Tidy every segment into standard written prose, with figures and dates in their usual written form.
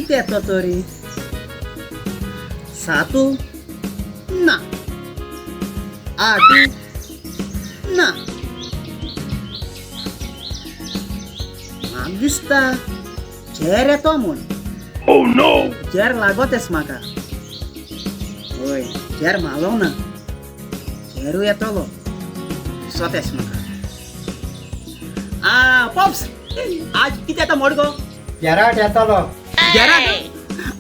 किती येतो तरी 7 ना 8 ना म्हाका दिसता झेर येतो म्हूण झेर लागोतेस म्हाका होय झेर म्हालो ना झेरू येतलो दिसोतेस म्हाका पॉप्स आज किती येता मोडगो जराट येतलो जेराट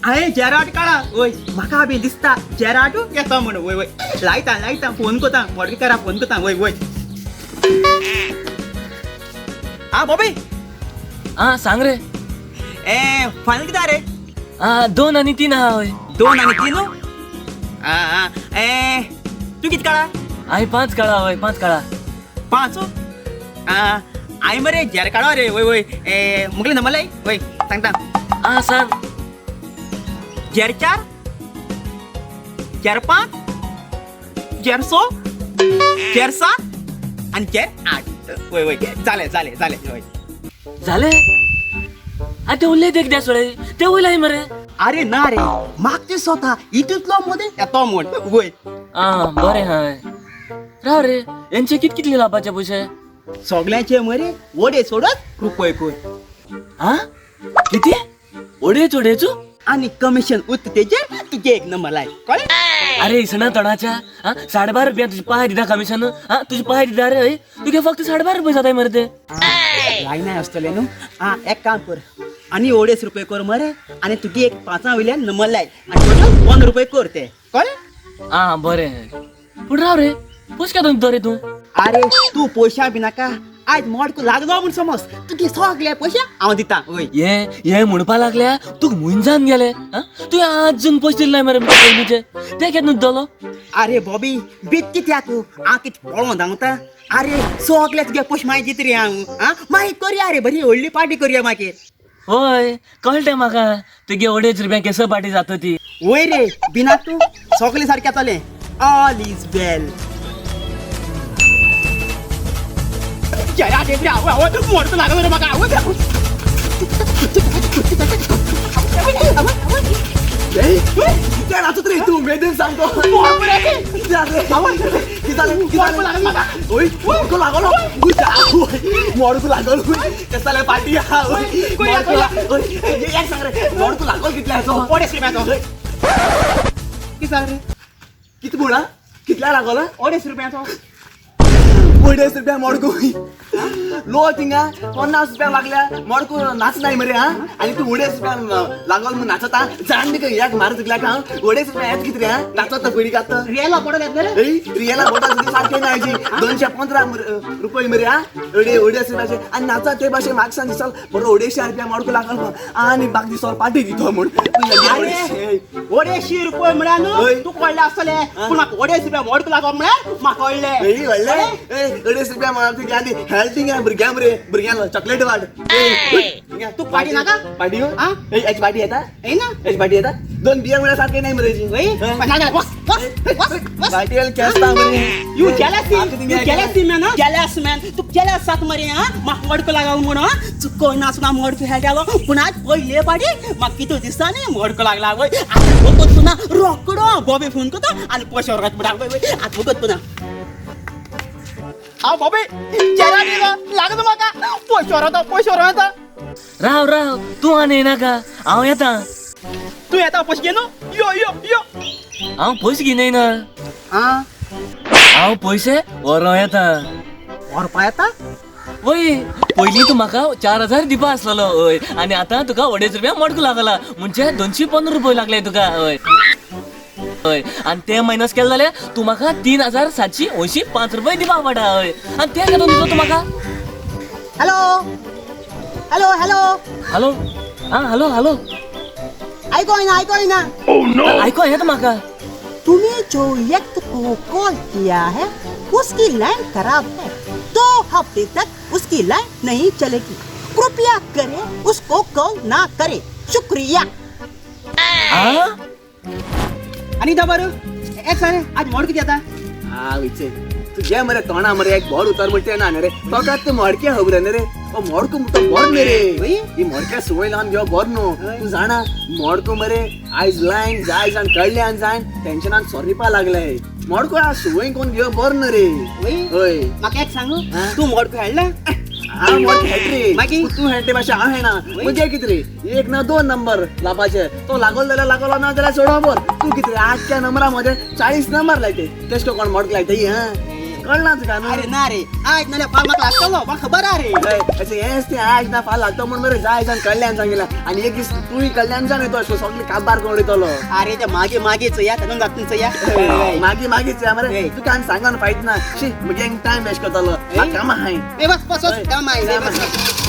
हांवें जेराट काळा वय म्हाका बी दिसता जेराट येता म्हण वय वय लायता फोन कोता मोडकेकारा फोन कोता वय वय बॉबी सांग रे फायनल किती रे 2 आणि 3 होय 2 आणि 3 तू किती काळा हांवें 5 काळा होय 5 काळा 5 हांवें मरे झेर काढवा रे वय वय मुगले नमले वय सांगता सांग झेर 4 झेर 5 झेर 6 झेर 7 आणि झेर 8 वय वय चालेल वय झाले ते उरले देख द्या सोडे ते उरलाय मरे अरे ना रे मागचे स्वतः इतूतलो मध्ये येतो म्हण वय बरे हाय राव रे यांचे कितले लाभाचे पैसे सगळ्यांचे मरे ओडे सोडत रुपये कोय किती ओढे चोडेचू आणि कमिशन उत तेजे तुझे एक नंबर लाय कळले अरे इसना तणाच्या 12.5 रुपया तुझी पाय दिदा कमिशन तुझी पाय दिदा रे तुझे फक्त 12.5 रुपये जाताय मरते लाय नाही असतले नु एक काम कर आणि ओडेच रुपये कर मरे आणि तुझी एक 5 वयल्यान नंबर लाय आणि टोटल 1 रुपये कर ते कळले बरे पण राव रे पयस का दोन रे तू अरे तू पैसा बिना का आज मोडको लागलो म्हणून समज तुझे सगळे पैसे हांव दिता वय ये म्हणपा लागल्या तू मुंजान गेले तू अजून पयस दिले मरे पयलीचे ते केन्ना दलो अरे बॉबी बीत किती तू किती पळोवन धांवता अरे सगळे तुगे पयशे मागीर दित रे हांव मागीर करया रे बरी व्हडली पार्टी करया मागीर होय कळटे म्हाका तुगे अडेच रुपया केस पार्टी जाता ती वय रे बिना तू सगळे सारखे जातले ऑल इज वेल मोडतो लागलो रे म्हाका रे तू मेदन सांगतो मोडको लागलो कसला पार्टी मोडको लागलो कितल्या किती सांग रे किती बोला कितल्या लागला 250 रुपयाचो 250 रुपया मोडको लो थिंगा 50 रुपया लागल्या मोडको नाच नाही मरे आणि तू 250 रुपया लागल मग नाचता जाण दे एक मार तुकल्या का 250 रुपया येत किती रे नाचत पिढी कात रियाला पडत येत रे रियाला पडत तुझी सारखे नाही जी 215 रुपये मरे एवढे 250 रुपयाचे आणि नाचा ते भाषे मागसान दिसल बरो 250 रुपया मोडको लागल आणि बाकी दिसवर पार्टी दितो म्हण 250 रुपये म्हणा तू कळले असले पण म्हाका 250 रुपया मोडको लागल म्हणा म्हाका कळले 250 रुपया मला तुझी आधी हेल्थिंग आहे भुरग्यां मरे भुरग्यांना चॉकलेट वाट तू पार्टी नाका पार्टी एच पार्टी येता ना एच पार्टी येता 2 बियर मला सारखे नाही मरेची पार्टी केसता मरे यू जेलसी मॅन तू जेलस साथ मरे म्हाका मोडको लागाव म्हणून चुको नाचना मोडको हेळ्यालो पूण आज पयले पार्टी म्हाका कितू दिसता न्ही मोडको लागला वय आता बघत पुन्हा रोकडो बॉबी फोन करता आणि पैसे वर्गात पडा वय आता बघत पुन्हा बॉबी लागत म्हाका पैसे येता राव तू आने नाका हांव येता तू येता पैसे घे न्हू यो यो यो हांव पयशे घेयनाय ना हांव पयशे व्हरों येता व्हरपा येता वय पयलीं तू म्हाका 4000 दिवपा आसलेलो हय आनी आतां तुका 250 रुपया मोडको लागला म्हणजे 215 रुपये लागले तुका हय हय आणि ते मायनस केले जाल्यार तू म्हाका 3785 रुपये दिवपा पडा हय आणि ते घेवन दितो तू म्हाका hello hello hello hello hello hello ऐको ना ऐको येता म्हाका तुम्हें जो व्यक्ति को कॉल किया है उसकी लाइन खराब है 2 हफ्ते तक उसकी लाइन नहीं चलेगी कृपया करें उसको कॉल ना करे शुक्रिया आणि दबर एक सारे आज मोड किती आता विचे तुझ्या मरे तोंडा मरे एक बोड उतार म्हणते ना रे फकत तू मोडके खबर रे मोडको मुठो बोर न्ही रे ही मोडक्या सवय लावन घेवप बोर न्हू तूं जाणा मोडको मरे आयज लायन जाय जाण कळल्यान जायन टेन्शनान सोरिपा लागले मोडको आ सवय कोण घेवप बोर न्ही रे हय म्हाका एक सांगू तू मोडको खेळला हांव मोडको खेळट रे मागीर तूं खेळटे मातशें हांव खेळना म्हणजे कितें रे 1 ना 2 नंबर लावपाचे तो लागलो जाल्यार लागलो ना जाल्यार सोडो बोर तू कितें रे 8 नंबरा मध्ये 40 नंबर लायते तेश कोण मोडको लायता ही हा कळना तुका न्हू अरे ना रे आज नाल्यार फाल म्हाका लागतलो म्हाका खबर आहा रे अशें हेंच तें आज ना फाल लागतो म्हण मरे जाय जाण कळल्यान सांगितला आनी एक दीस तूंय कळल्यान जाण येतो अशें सगळें काबार करून उडयतलो अरे ते मागे मागेच या तेन्ना जातून या मागीर मागीच मरे तुका आनी सांगोन फायट ना शी म्हगे टायम वेस्ट करतलो काम आहाय ए बस बस काम आहे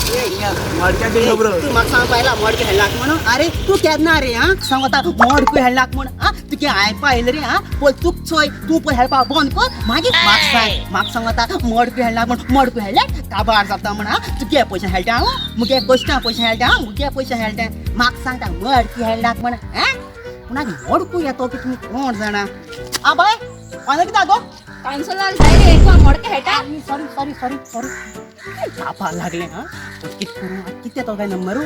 मडक्याचे खबरो तू म्हाका सांग पाहिला मोडको खेळलाक म्हणून अरे तू केन्ना रे हा सांग आता मोडको खेळलाक म्हण हा तुगे आयपा येयला रे हा पळय तूक चोय तू पळय खेळपा बंद कर मागीर म्हाका सांग आता मोडको खेळलाक म्हण मोडको खेळले काबार जाता म्हण हा तुगे पयशे खेळटा हांव मुगे गोश्टां पयशे खेळटा हांव मुगे पयशे खेळटा म्हाका सांगता मोडको खेळलाक म्हण हा पुन्हा मोडको येतो की तुमी कोण जाणा आ बाय फायनल कितें गो कॉन्सोलार जाय रे एक मोडके हेटा सॉरी सॉरी सॉरी सॉरी कापा लागले हा कित करू किती येतो काय नंबर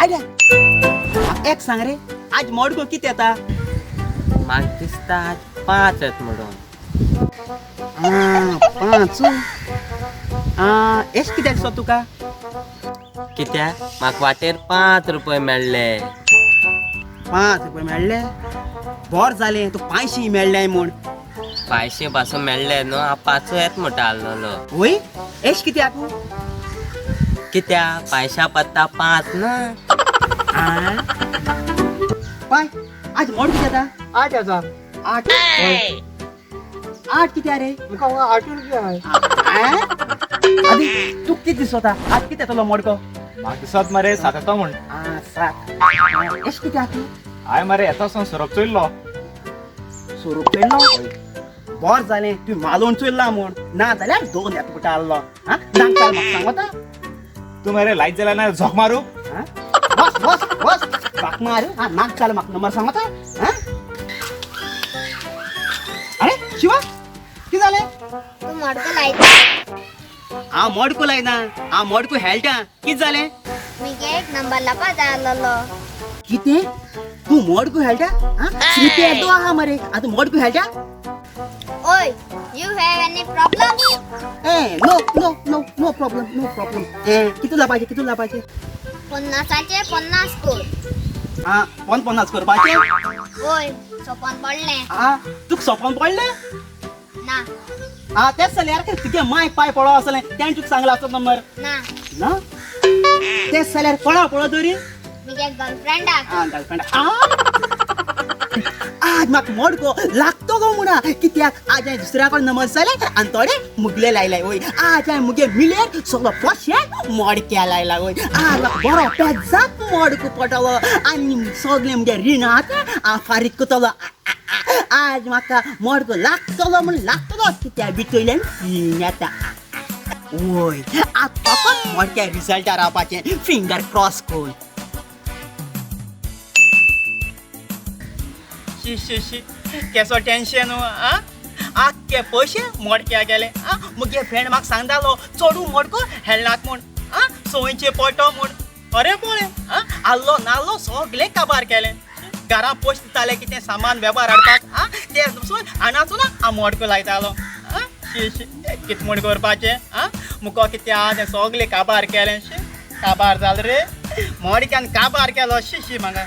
आयडिया एक सांग रे आज मोडको किती येता म्हाका दिसता आज 5 येत म्हणून 5 एश कित्याक सो तुका कित्याक म्हाका वाटेर 5 रुपये मेळ्ळे 5 रुपये मेळ्ळे बोर जालें तू 500 मेळ्ळे म्हूण 500 पासून मेळ्ळे न्हू हांव 5 येत म्हणटा आसलोलो वय एश कित्याक कित्याक पैशा पत्ता 5 ना पाय आज मोड किती येता 8 येता 8 8 किती रे तुका 8 रुपया आधी तू किती दिसता आज किती येतलो मोडको म्हाका दिसत मरे 7 येता म्हण 7 एश किती तू हांवें मरे येता सावन सरप चोयल्लो स्वरूप चोयल्लो बोर जालें तूं मालोवन चोयल्ला म्हूण ना जाल्यार 2 येत पुटा आल्लो हा सांग चाल म्हाका सांग वता तू मरे लायत जाल्यार ना झोक मारू बस बस बस बाक मार हा नाक चाल म्हाका नंबर सांग वता हा अरे शिवा कितें जालें तू मोडको लायता हांव मोडको लायना हांव मोडको खेळटा कितें जालें मिगे एक नंबर लापा जाय आसलोलो कितें तू मोडको खेळटा हा श्रीपे येतो आहा मरे आतां मोडको खेळटा ओय यू हॅव एनी प्रॉब्लम ए no no no no problem no problem ए कितू लापाचे 50चे 50 कोर हा 50 करपाचे ओय सोपन पडले हा तुका सोपोन पडलें ना हा तेच जाल्यार तुगे माय पाय पडो आसलें तें तुका सांगला तो नंबर ना ना तेच जाल्यार कोणा पळो तरी मिगे गर्लफ्रेंडाक हा गर्लफ्रेंड आज म्हाका मोडको लागतो गो म्हणा कित्याक आज हांवें दुसऱ्या कोण नमज जाले आनी थोडे मुगले लायलाय वय आज हांवें मुगे मिलेर सगळो पोशे मोडक्या लायला वय आज म्हाका बरो पेजाक मोडको पडटलो आनी सगळे मुगे रिणात हांव फारीक करतलो आज म्हाका मोडको लागतलो म्हण लागतलो कित्याक भितरल्यान फीन येता वय आज फकत मोडक्या रिजल्टार रावपाचें फिंगर क्रॉस करून शी केसो टेन्शन आख्खे पयशे मोडक्या गेले मुगे फ्रेंड म्हाका सांगतालो चडू मोडको हेळनाक म्हूण सोयीचे पडटो म्हूण अरे पळय आल्लो नाल्लो सगळे काबार केले घरा पयशे दिताले कितें सामान वेव्हार हाडपाक ते आणाचो ना हांव मोडको लायतालो शी कितें म्हूण करपाचें मुको कितें आहा सगळे काबार केले शी काबार जाल रे मोडक्यान काबार केलो शी म्हाका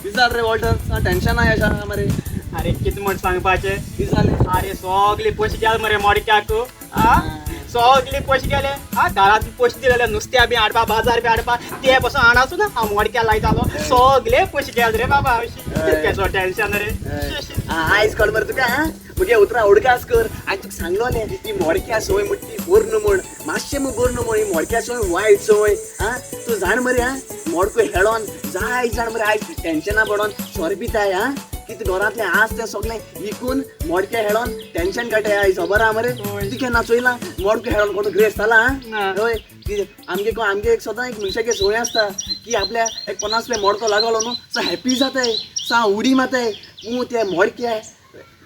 विचार रे वॉल्टर टेन्शन आहे अशा मरे अरे कितें म्हण सांगपाचें विचारले अरे सगळे पयशे गेले मरे मोडक्याक सगळे पयशे गेले घरांत पयशे दिलेले नुस्त्या बी हाडपा बाजार बी हाडपा ते पासून हाडासून हांव मोडक्या लायतालो सगळे पयशे गेले रे बाबा केसो टेन्शन रे आयज कळ मरे तुका मुगे उतरा उडकास कर आनी तुका सांगलोले ही मोडक्या सोय म्हणटी बोर म्हण मातशें बोर म्हण ही मोडक्या सोय वायट सोय तूं जाण मरे मोडको हेळोन जाय जाण मरे आयज टेन्शना पडोन सोर पिताय कितें घरांतलें आस तें सगळें विकून मोडके हेळोन टेन्शन काटाय आयज खबर आहा मरे तूं केन्ना चोयलां मोडको हेळोन कोण ग्रेस जाला हय आमगे एक सदां एक मनशागे सोय आसता की आपल्या एक 50 रुपया मोडको लागलो न्हू सो हॅप्पी जाताय सा उडी माताय ते मोडके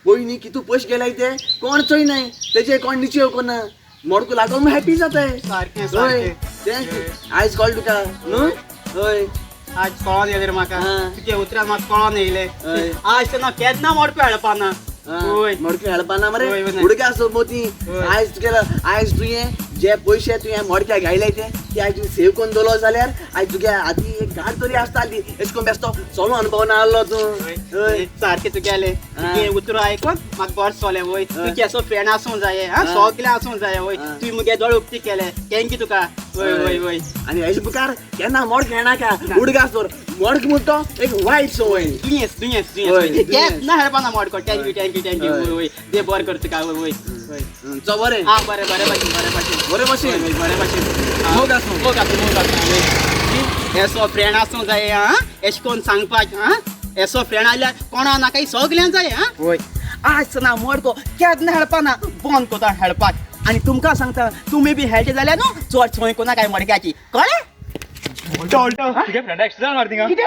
पयलीं कितू पयशे गेलाय ते कोण चोय नाही तेजे कोण निचय कोना मोडकू लागून हॅपी जाताय सारकें होय सारकें तें आयज कॉल तुका न्हू होय आज कळोन येयले रे म्हाका हा. तुजे उतरां म्हाका कळोन येयले हय. आज तेन्ना केन्ना मोडको हेळपाना होय मोडके हेळपाना मरे होय, होय. उडके आसो मोती होय. आयज तुगेलो आयज तुवें जे पयशे तुवें मोडक्या घायले ते आयज तुवें सेव करून दवरलो जाल्यार आयज तुगे आदी एक गाड तरी आसताली एश कोन बेस्तो सोलो अनुभव ना आसलो तूं होय सारकें तुगेले हा. तुगे उतरां आयकोन म्हाका बरें सोले वय तुजे असो फ्रेंड आसूं जाये हा हा. सगलें आसूं जाये वय हा. तुवें मुगे दोळ उक्ती केले थँक्यू तुका वय वय वय आनी हेजे मुखार केन्ना मोडक खेळनाका उडका आसोर मोडक म्हणटा एक वायट संवय दुयेंस दुयेंस होय, दुयेंस दुयेंस. केन्ना हेळपाना मोडको थँक्यू थँक्यू थँक्यू हय. वय वय दे बरें कर तुका वय वय वय चो बरें हा बरें बरें भाशेन बरें भाशेन बरें भाशेन. वय, वय, बरें भाशेन मोग आसूं. मोग आसूं मोग आसूं वय. एसो फ्रेंड आसूं जाये हा एश कोन सांगपाक हा एसो फ्रेंड आल्यार कोणा नाकाय सगल्यांक जाये हा वय आज ना मोडको केन्ना हेळपाना बंद कोता हेळपाक आनी तुमकां सांगता तुमी बी हेळटे जाल्यार न्हू चड सोय कोना काय मडक्याची कळ्ळें उलटो उलटो तुगे फ्रेंड एक्सिडेंट मार थिंगा कितें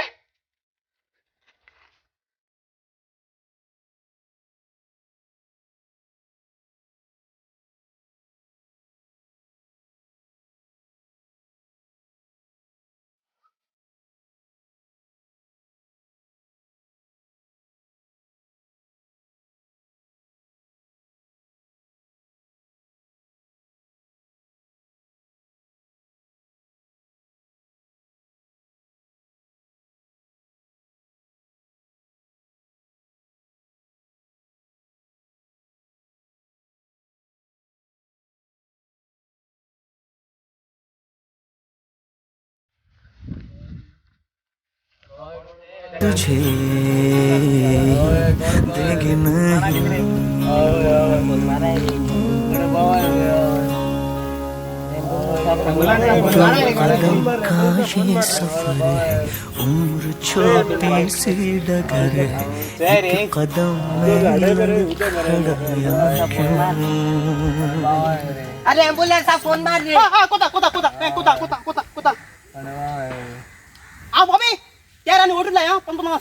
तुझे देंगे नहीं कदम का ये सफर है उम्र छोटी सी डगर है एक कदम में खड़ा क्यों अरे एम्बुलन्स हा फोन मार रे कोता कोता कोता कोता कोता कोता कोता आ मम्मी त्याराने ओढून लाय हा 50